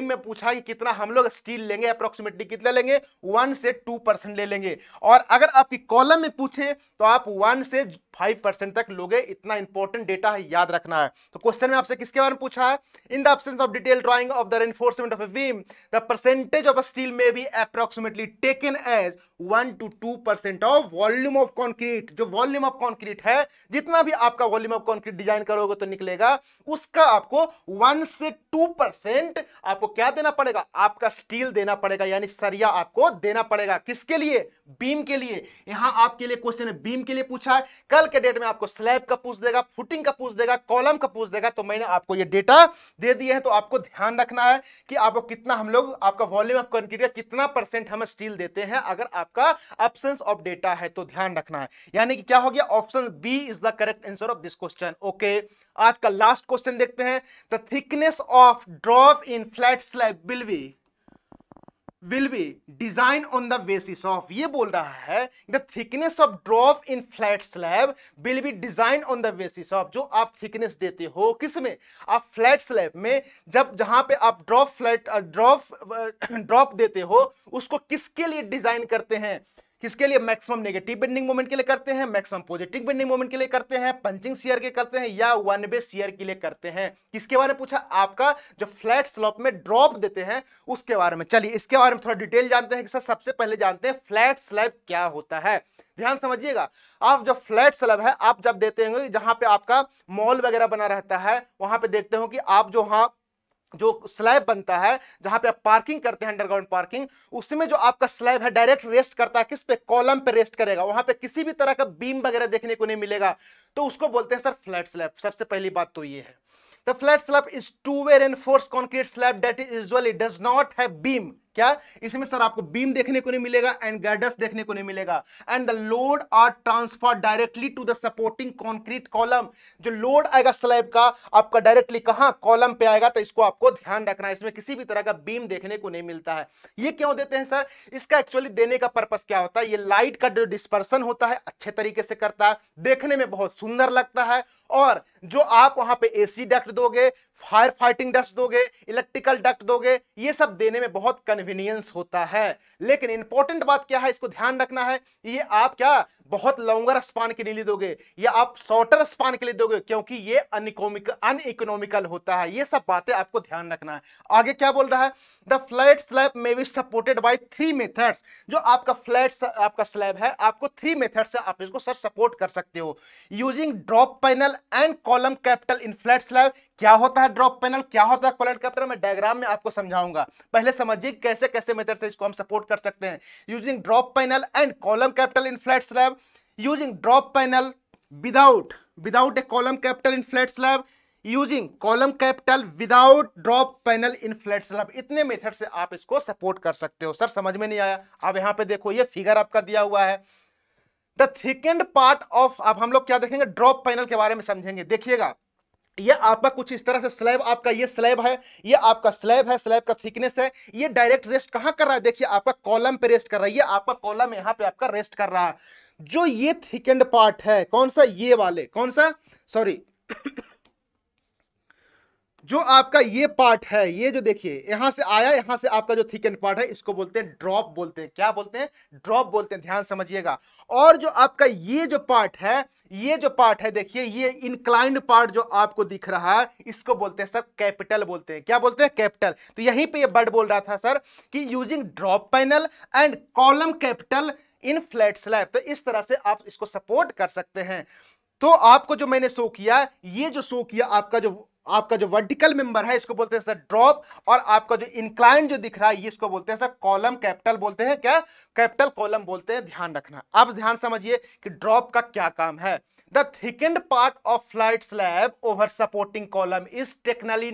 में पूछा कि कितना हम लोग स्टील लेंगे, अप्रोक्सीमेटली कितना लेंगे, 1 से 2% ले लेंगे। और अगर आपकी कॉलम में पूछे तो आप 1 से 5% तक लोगे। इतना इंपॉर्टेंट डेटा है, याद रखना है। तो क्वेश्चन में आपसे किसके बारे में पूछा है, in the absence of detail drawing of the reinforcement of a beam the percentage of steel में be approximately taken as 1 to 2% of volume of concrete. जो वॉल्यूम ऑफ कंक्रीट है, जितना भी आपका वॉल्यूम ऑफ कंक्रीट डिजाइन करोगे तो निकलेगा, उसका आपको 1 से 2% आपको क्या देना पड़ेगा, आपका स्टील देना पड़ेगा, यानी सरिया आपको देना पड़ेगा। किसके लिए, बीम के लिए। यहां आपके लिए क्वेश्चन है बीम के लिए पूछा है, कल के डेट में आपको स्लैब का पूछ देगा, फुटिंग का पूछ देगा, कॉलम का पूछ देगा। तो मैंने आपको ये डेटा दे दिए हैं, तो आपको ध्यान रखना है कि आपको कितना, हम लोग आपका वॉल्यूम ऑफ कंक्रीट का कितना परसेंट हम स्टील देते हैं, अगर आपका एब्सेंस ऑफ डेटा है तो ध्यान रखना है। यानी कि क्या हो गया, option B is the correct answer of this question. Okay, आज का लास्ट क्वेश्चन देखते हैं। The thickness of drop in flat slab will be designed on the basis of, ये बोल रहा है the thickness of drop in flat slab will be designed on the basis of, जो आप thickness देते हो किसमें, आप फ्लैट स्लैब में, जब जहां पे आप ड्रॉप देते हो, उसको किसके लिए डिजाइन करते हैं, किसके लिए, मैक्सिमम नेगेटिव बेंडिंग मोमेंट के लिए करते हैं, मैक्सिमम पॉजिटिव बेंडिंग मोमेंट के लिए करते हैं, पंचिंग शियर के करते हैं, या वन वे शियर के लिए करते हैं। किसके बारे में पूछा, आपका जो फ्लैट स्लॉप में ड्रॉप देते हैं उसके बारे में। चलिए इसके बारे में थोड़ा डिटेल जानते हैं कि सर सबसे पहले जानते हैं फ्लैट स्लैब क्या होता है। ध्यान समझिएगा, आप जो फ्लैट स्लैब है आप जब देते होंगे, जहां पे आपका मॉल वगैरह बना रहता है, वहां पे देखते हो कि आप जो स्लैब बनता है, जहां पे आप पार्किंग करते हैं, अंडरग्राउंड पार्किंग, उसमें जो आपका स्लैब है डायरेक्ट रेस्ट करता है किस पे, कॉलम पे रेस्ट करेगा, वहां पे किसी भी तरह का बीम वगैरह देखने को नहीं मिलेगा, तो उसको बोलते हैं सर फ्लैट स्लैब। सबसे पहली बात तो ये है। The flat slab is two way reinforced concrete slab that is usually does not have beam क्या इसमें सर आपको बीम देखने को नहीं मिलेगा एंड गर्डर्स देखने को नहीं मिलेगा, and the load are transfer directly to the supporting concrete column. जो लोड आएगा स्लैब का आपका डायरेक्टली कहां, कॉलम पे आएगा, तो इसको आपको ध्यान रखना है, इसमें किसी भी तरह का बीम देखने को नहीं मिलता है। ये क्यों देते हैं सर, इसका एक्चुअली देने का पर्पस क्या होता है, ये लाइट का जो डिस्पर्सन होता है अच्छे तरीके से करता है, देखने में बहुत सुंदर लगता है, और जो आप वहां पे एसी डक्ट दोगे, फायर फाइटिंग डक्ट दोगे, इलेक्ट्रिकल डक्ट दोगे, ये सब देने में बहुत कन्वीनियंस होता है। लेकिन इंपॉर्टेंट बात क्या है, इसको ध्यान रखना है, ये आप क्या बहुत लॉन्गर स्पान के लिए दोगे या आप शॉर्टर स्पान के लिए दोगे, क्योंकि ये अनइकोनॉमिकल होता है। ये सब बातें आपको ध्यान रखना है। आगे क्या बोल रहा है, the flat slab may be supported by 3 methods. जो आपका फ्लैट आपका स्लैब है, आपको 3 मेथड से आप इसको सर सपोर्ट कर सकते हो, using drop panel and column capital in flat slab. क्या होता है ड्रॉप पैनल, क्या होता है कॉलम कैपिटल, मैं डायग्राम में आपको समझाऊंगा, पहले समझिए कैसे कैसे मेथड से इसको हम सपोर्ट कर सकते हैं। Using drop panel and column capital in flat slab, using drop panel without A column capital in flat slab, using column capital without drop panel in flat slab. इतने मेथड से आप इसको सपोर्ट कर सकते हो। सर समझ में नहीं आया, अब यहां पे देखो ये फिगर आपका दिया हुआ है, द थिकेंड पार्ट ऑफ, अब हम लोग क्या देखेंगे, ड्रॉप पैनल के बारे में समझेंगे। देखिएगा ये आपका कुछ इस तरह से स्लैब, आपका ये स्लैब है, ये आपका स्लैब है, स्लैब का थिकनेस है, ये डायरेक्ट रेस्ट कहां कर रहा है, देखिए आपका कॉलम पे रेस्ट कर रहा है, ये आपका कॉलम यहां पे आपका रेस्ट कर रहा है। जो ये थिकेंड पार्ट है, कौन सा, ये वाले, कौन सा, सॉरी जो आपका ये पार्ट है, ये जो देखिए यहां से आया, यहां से आपका जो थिकेंड पार्ट है, इसको बोलते हैं ड्रॉप बोलते हैं। क्या बोलते हैं, ड्रॉप बोलते हैं, ध्यान समझिएगा। और जो आपका ये जो पार्ट है, ये जो पार्ट है देखिए, ये इंक्लाइंड पार्ट जो आपको दिख रहा है, इसको बोलते हैं सर कैपिटल बोलते हैं। क्या बोलते हैं, कैपिटल। तो यहीं पे ये वर्ड बोल रहा था सर कि using drop panel and column capital in flat slab. तो इस तरह से आप इसको सपोर्ट कर सकते हैं। तो आपको जो मैंने शो किया, ये जो शो किया आपका जो वर्टिकल मेंबर है, इसको बोलते हैं सर ड्रॉप, और आपका जो इंक्लाइन जो दिख रहा है, ये इसको बोलते हैं सर कॉलम कैपिटल बोलते हैं। क्या, कैपिटल कॉलम बोलते हैं, ध्यान रखना। अब ध्यान समझिए कि ड्रॉप का क्या काम है। The thickened part of flat slab over supporting column is technically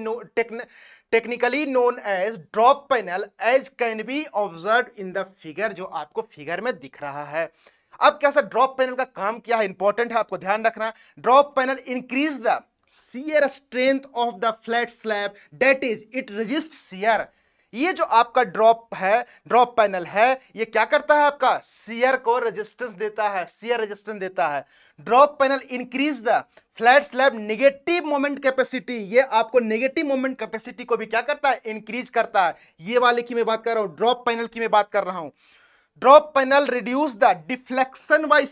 known as drop panel, as can be observe in the figure, जो आपको फिगर में दिख रहा है। अब क्या सर ड्रॉप पैनल का काम क्या है, इंपॉर्टेंट है, आपको ध्यान रखना। Drop panel increase the shear strength of the flat slab, that is it resist shear। ये जो आपका ड्रॉप है, ड्रॉप पैनल है, ये क्या करता है, आपका shear को रेजिस्टेंस देता है, shear रेजिस्टेंस देता है। Drop panel increase the flat slab negative moment capacity, ये आपको नेगेटिव मोमेंट कैपेसिटी को भी क्या करता है, इंक्रीज करता है। ये वाले की मैं बात कर रहा हूं, ड्रॉप पैनल की मैं बात कर रहा हूं। Drop panel reduce the deflection by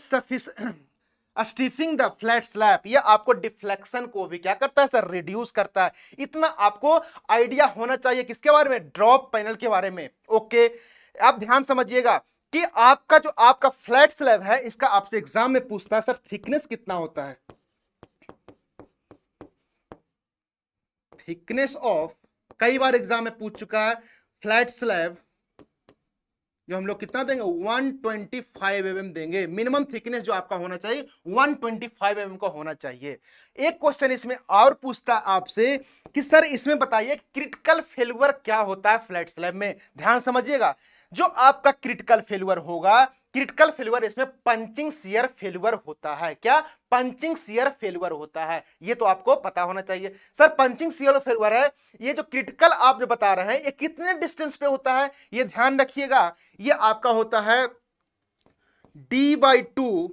stiffening the flat slab, ये आपको डिफ्लेक्शन को भी क्या करता है सर, रिड्यूस करता है। इतना आपको आइडिया होना चाहिए किसके बारे में, ड्रॉप पैनल के बारे में। ओके, आप ध्यान समझिएगा कि आपका जो आपका फ्लैट स्लैब है, इसका आपसे एग्जाम में पूछता है सर थिकनेस कितना होता है, थिकनेस ऑफ, कई बार एग्जाम में पूछ चुका है। फ्लैट स्लैब जो हम लोग कितना देंगे, 125 mm देंगे। मिनिमम थिकनेस जो आपका होना चाहिए 125 mm का होना चाहिए। एक क्वेश्चन इसमें और पूछता है आपसे कि सर इसमें बताइए क्रिटिकल फेल्यूर क्या होता है फ्लैट स्लैब में। ध्यान समझिएगा, जो आपका क्रिटिकल फेल्यूर होगा, क्रिटिकल फेल्यूर इसमें पंचिंग शियर फेल्यूर होता है। क्या, पंचिंग शियर फेल्यूर होता है, ये तो आपको पता होना चाहिए। सर पंचिंग शियर फेल्यूर है, ये जो क्रिटिकल आप जो बता रहे हैं, ये कितने डिस्टेंस पे होता है, ये ध्यान रखिएगा। ये आपका होता है d/2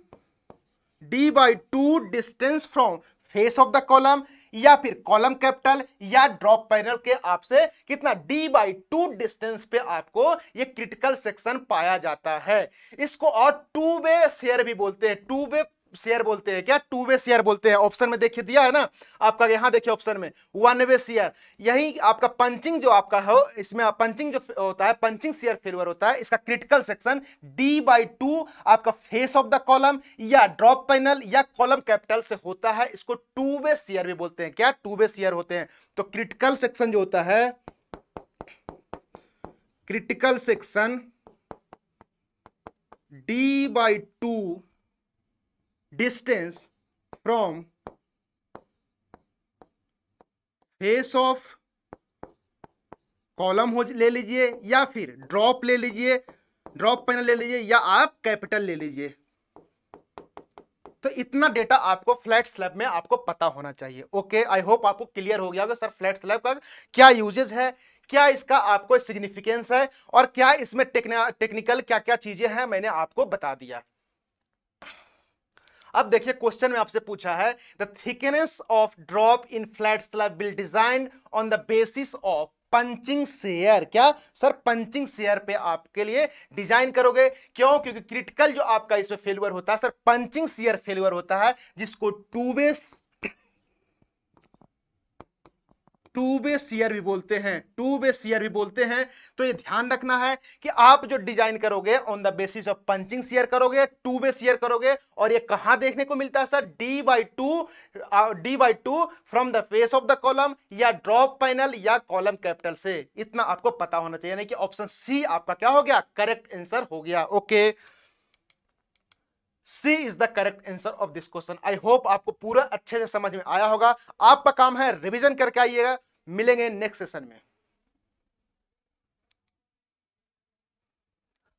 distance from face of the column, या फिर कॉलम कैपिटल या ड्रॉप पैनल के आपसे कितना, d/2 डिस्टेंस पे आपको ये क्रिटिकल सेक्शन पाया जाता है। इसको और टू वे शेयर भी बोलते हैं, टू वे शेयर बोलते हैं। क्या, टू वे शेयर बोलते हैं। ऑप्शन में देखिए दिया है ना आपका, यहां देखिए ऑप्शन में 1 वे शेयर। यही आपका पंचिंग जो आपका है, इसमें पंचिंग जो होता है, पंचिंग शेयर फेल्यूर होता है, इसका क्रिटिकल सेक्शन d/2 आपका फेस ऑफ द कॉलम या ड्रॉप पैनल या कॉलम कैपिटल से होता है। इसको टू वे शेयर भी बोलते हैं। क्या, टू वे शेयर होते हैं। तो क्रिटिकल सेक्शन जो होता है, critical section d/2 distance from face of column हो ले लीजिए, या फिर ड्रॉप ले लीजिए, ड्रॉप पैनल ले लीजिए, या आप कैपिटल ले लीजिए। तो इतना डेटा आपको फ्लैट स्लैब में आपको पता होना चाहिए। ओके, आई होप आपको क्लियर हो गया होगा सर फ्लैट स्लैब का क्या यूजेस है, क्या इसका आपको सिग्निफिकेंस है, और क्या इसमें टेक्निकल क्या क्या चीजें हैं, मैंने आपको बता दिया। अब देखिए क्वेश्चन में आपसे पूछा है the thickness of drop in flat slab will design on the basis of punching share. क्या सर पंचिंग शेयर पे आपके लिए डिजाइन करोगे? क्यों? क्योंकि क्रिटिकल जो आपका इसमें फेल्यूर होता है सर पंचिंग शेयर फेल्यूर होता है, जिसको टू वे शेयर भी बोलते हैं, टू वे शेयर भी बोलते हैं। तो ये ध्यान रखना है कि आप जो डिजाइन करोगे on the basis of punching share करोगे, टू वे शेयर करोगे। और ये कहां देखने को मिलता है sir? D/2 from the face of the column, या ड्रॉप पैनल, या कॉलम कैपिटल से। इतना आपको पता होना चाहिए, यानी कि ऑप्शन सी आपका क्या हो गया? करेक्ट आंसर हो गया। Okay, C is the correct answer of this question. I hope आपको पूरा अच्छे से समझ में आया होगा। आपका काम है रिवीजन करके आइएगा। मिलेंगे नेक्स्ट सेशन में।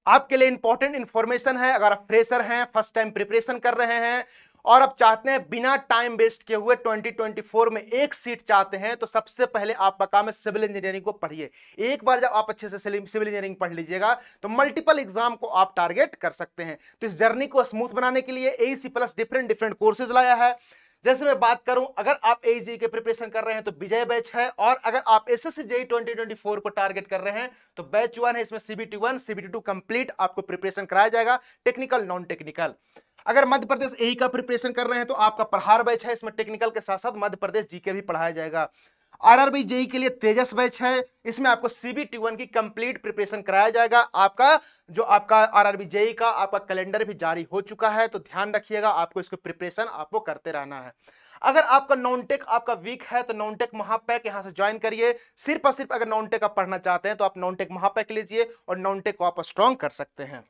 आपके लिए इंपॉर्टेंट इंफॉर्मेशन है, अगर आप फ्रेशर हैं, फर्स्ट टाइम प्रिपरेशन कर रहे हैं और आप चाहते हैं बिना टाइम वेस्ट किए हुए 2024 में एक सीट चाहते हैं, तो सबसे पहले आपका काम है सिविल इंजीनियरिंग को पढ़िए। एक बार जब आप अच्छे से सिविल इंजीनियरिंग पढ़ लीजिएगा तो मल्टीपल एग्जाम को आप टारगेट कर सकते हैं। तो इस जर्नी को स्मूथ बनाने के लिए एईसी प्लस डिफरेंट कोर्सेज लाया है। जैसे मैं बात करूं, अगर आप एजी के प्रिपरेशन कर रहे हैं तो विजय बैच है, और अगर आप एसएससी जेईई 2024 को टारगेट कर रहे हैं तो बैच 1 है, इसमें CBT1 CBT2 कंप्लीट आपको प्रिपरेशन कराया जाएगा, टेक्निकल नॉन टेक्निकल। अगर मध्य प्रदेश एई का प्रिपरेशन कर रहे हैं तो आपका प्रहार बैच है, इसमें टेक्निकल के साथ साथ मध्य प्रदेश जीके भी पढ़ाया जाएगा। आरआरबी जेई के लिए तेजस बैच है, इसमें आपको CBT1 की कंप्लीट प्रिपरेशन कराया जाएगा। आपका जो आपका आरआरबी जेई का आपका कैलेंडर भी जारी हो चुका है, तो ध्यान रखिएगा, आपको इसको प्रिपरेशन आपको करते रहना है। अगर आपका नॉन टेक आपका वीक है तो नॉन टेक महापैक यहां से ज्वाइन करिए। सिर्फ और सिर्फ अगर नॉन टेक आप पढ़ना चाहते हैं तो आप नॉन टेक महापैक लीजिए और नॉन टेक को आप स्ट्रॉन्ग कर सकते हैं।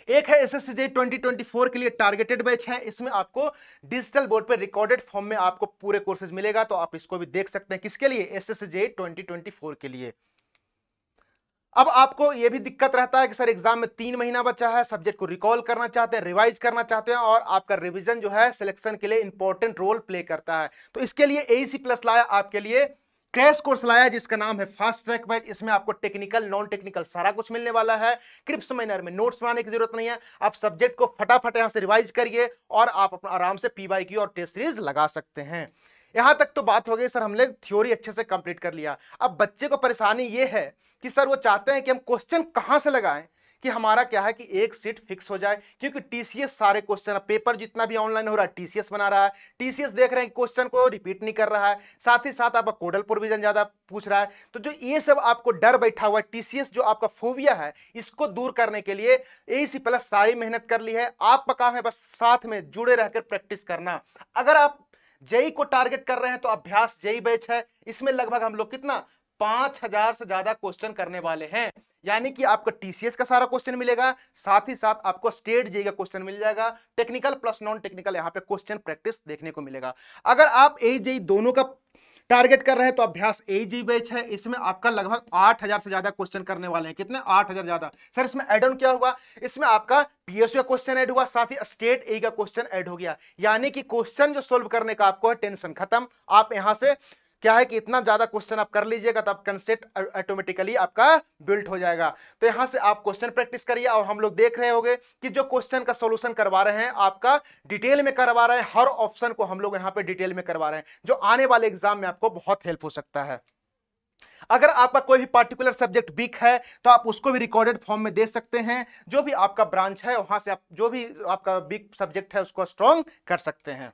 एक है एसएससी जेईई 2024 के लिए टारगेटेड बैच है, इसमें आपको डिजिटल बोर्ड पर रिकॉर्डेड फॉर्म में आपको पूरे कोर्सेज मिलेगा, तो आप इसको भी देख सकते हैं। किसके लिए? एसएससी जेईई 2024 के लिए। अब आपको यह भी दिक्कत रहता है कि सर एग्जाम में 3 महीना बचा है, सब्जेक्ट को रिकॉल करना चाहते हैं, रिवाइज करना चाहते हैं, और आपका रिवीजन जो है सिलेक्शन के लिए इंपॉर्टेंट रोल प्ले करता है। तो इसके लिए एईसी प्लस लाया आपके लिए क्रैश कोर्स लाया जिसका नाम है फास्ट ट्रैक बैच। इसमें आपको टेक्निकल नॉन टेक्निकल सारा कुछ मिलने वाला है। क्रिप्स मैनर में नोट्स बनाने की जरूरत नहीं है, आप सब्जेक्ट को फटाफट यहां से रिवाइज करिए और आप अपना आराम से PYQ और टेस्ट सीरीज लगा सकते हैं। यहां तक तो बात हो गई सर, हमने थ्योरी अच्छे से कंप्लीट कर लिया। अब बच्चे को परेशानी ये है कि सर वो चाहते हैं कि हम क्वेश्चन कहां से लगाएं, कि हमारा क्या है कि एक सीट फिक्स हो जाए, क्योंकि टीसीएस सारे क्वेश्चन पेपर जितना भी ऑनलाइन हो रहा है टीसीएस बना रहा है, टीसीएस देख रहे हैं क्वेश्चन को रिपीट नहीं कर रहा है, साथ ही साथ आपका कोडल प्रोविजन ज्यादा पूछ रहा है। तो जो ये सब आपको डर बैठा हुआ है, टीसीएस जो आपका फोबिया है, इसको दूर करने के लिए एईसी प्लस सारी मेहनत कर ली है। आपका काम है बस साथ में जुड़े रहकर प्रैक्टिस करना। अगर आप जेई को टारगेट कर रहे हैं तो अभ्यास जेई बैच है, इसमें लगभग हम लोग कितना 5000 से ज्यादा क्वेश्चन करने वाले हैं, यानी कि आपको टीसीएस का सारा क्वेश्चन मिलेगा, साथ ही साथ आपको स्टेट जेई का क्वेश्चन मिल जाएगा, टेक्निकल प्लस नॉन टेक्निकल यहां पे क्वेश्चन प्रैक्टिस देखने को मिलेगा। अगर आप एजेई दोनों का टारगेट कर रहे हैं तो अभ्यास एजेई बैच है, इसमें आपका लगभग 8000 से ज्यादा क्वेश्चन करने वाले हैं। कितने? 8000 ज्यादा। सर इसमें एड ऑन क्या हुआ? इसमें आपका पीएसयू का क्वेश्चन ऐड हुआ, साथ ही स्टेट ए का क्वेश्चन ऐड हो गया, यानी कि क्वेश्चन जो सोल्व करने का आपको है टेंशन खत्म। आप यहां से क्या है कि इतना ज्यादा क्वेश्चन आप कर लीजिएगा तब कंसेप्ट ऑटोमेटिकली आपका बिल्ट हो जाएगा। तो यहां से आप क्वेश्चन प्रैक्टिस करिए, और हम लोग देख रहे होंगे कि जो क्वेश्चन का सॉल्यूशन करवा रहे हैं आपका डिटेल में करवा रहे हैं, हर ऑप्शन को हम लोग यहां पे डिटेल में करवा रहे हैं, जो आने वाले एग्जाम में आपको बहुत हेल्प हो सकता है। अगर आपका कोई भी पार्टिकुलर सब्जेक्ट वीक है तो आप उसको भी रिकॉर्डेड फॉर्म में दे सकते हैं, जो भी आपका ब्रांच है वहां से आप जो भी आपका वीक सब्जेक्ट है उसको स्ट्रॉन्ग कर सकते हैं।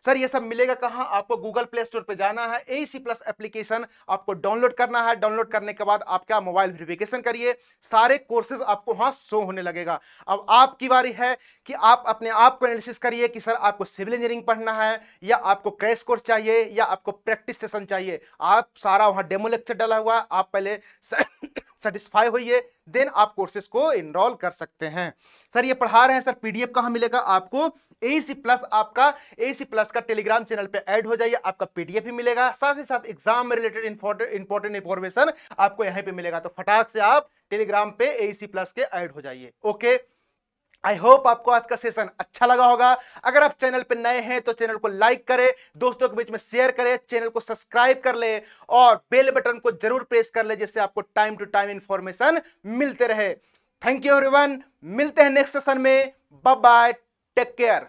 सर ये सब मिलेगा कहां? आपको गूगल प्ले स्टोर पे जाना है, एईसी प्लस एप्लीकेशन आपको डाउनलोड करना है। डाउनलोड करने के बाद आप क्या मोबाइल वेरिफिकेशन करिए, सारे कोर्सेज आपको वहां शो होने लगेगा। अब आपकी बारी है कि आप अपने आप को एनालिसिस करिए कि सर आपको सिविल इंजीनियरिंग पढ़ना है, या आपको क्रैश कोर्स चाहिए, या आपको प्रैक्टिस सेशन चाहिए। आप सारा वहां डेमो लेक्चर डाला हुआ, आप पहले सेटिस्फाई होइए, देन आप कोर्सेज को इनरोल कर सकते हैं। सर ये पढ़ा रहे हैं, सर पीडीएफ कहां मिलेगा आपको? एईसी प्लस आपका एईसी प्लस का टेलीग्राम चैनल पे ऐड हो जाइए, आपका पीडीएफ भी मिलेगा, साथ ही साथ एग्जाम में रिलेटेड इंपॉर्टेंट इंफॉर्मेशन आपको यहीं पे मिलेगा। तो फटाक से आप टेलीग्राम पे एईसी प्लस के ऐड हो जाइए। ओके, आई होप आपको आज का सेशन अच्छा लगा होगा। अगर आप चैनल पे नए हैं तो चैनल को लाइक करें, दोस्तों के बीच में शेयर करें, चैनल को सब्सक्राइब कर ले और बेल बटन को जरूर प्रेस कर ले, जिससे आपको टाइम टू टाइम इंफॉर्मेशन मिलते रहे। थैंक यू एवरीवन, मिलते हैं नेक्स्ट सेशन में। Bye bye, take care.